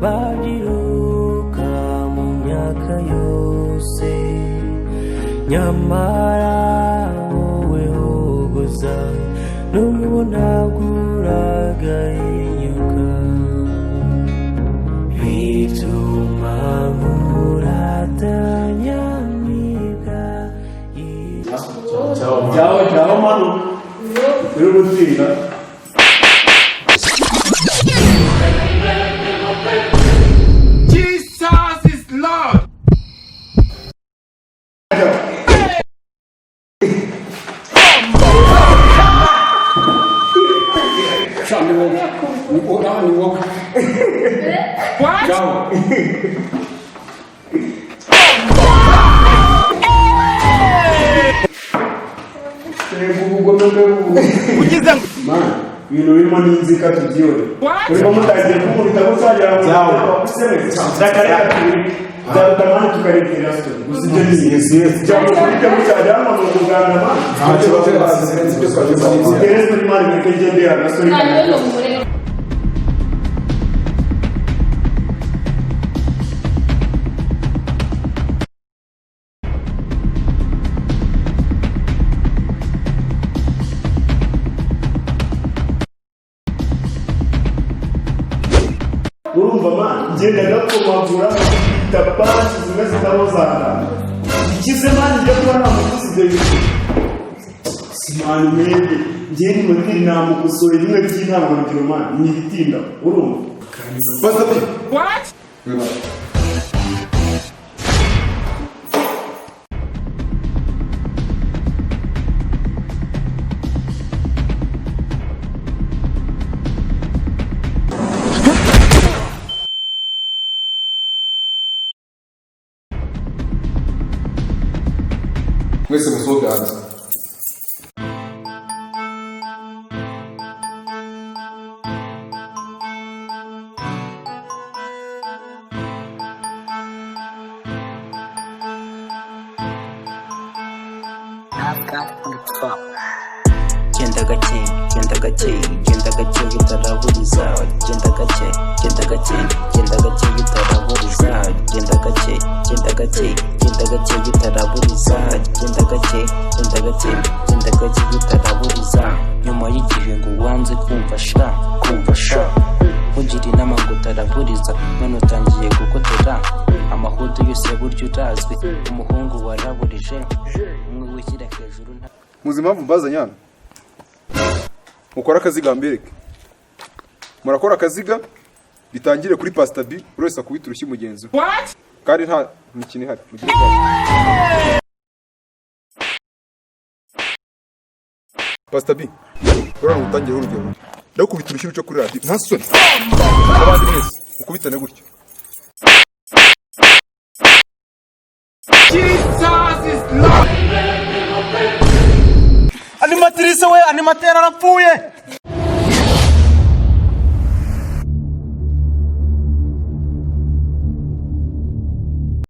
babyiruka mu myaka yose nyamara wowe hogoza nubona kuragahinyuka bituma muratanyamibwa Ciao mano. Quello continua. Jesus is Lord. What? Man, ibintu birimo n'inzika tubyore. Urimo mutagiye kumubita gusagira mu zawe. Zakareka turi. Zarutamani tukarekera story. Gusije ni cyangwa kubita musagira mu kuganda man. Ntacyo bazirenze ibyo twagize. Interest ni mani mukegende na story. Urumva man, ngenda gakomagura tapansi zimwe zitarozana. Ikize man njye kubona mukuzi ibyo bintu. Simani mwende, njye ni mutiri namukusoye rimwe by'intango rugero man, ni bitinda. Urumva? What? Mwese musohoke hanze. genda gake genda gake genda gake bitaraburiza genda gake genda gake genda gake bitaraburiza genda gake genda gake genda gake bitaraburiza genda gake genda gake genda gake bitaraburiza nyuma y'igihe ngo wanze kumva sha ugira inama ngo utaraburiza none utangiye gukotera amahudu yose buryo urazwi umuhungu waraburije umwe wishyira hejuru nta Muzi impamvu mbazanye hano? Mukora akaziga mbireke. Murakora akaziga bitangire kuri Pastor B, urese akubita urushyi mugenzi. What? Kandi nta mikino ihari mugenzi. Pastor B, urana utangire urugero. Ndakubita urushyi ruco kuri radio. Nta soni. Abandi mwese ukubitane gutyo. Jesus is Lord. Animatrice we, animatera arapfuye.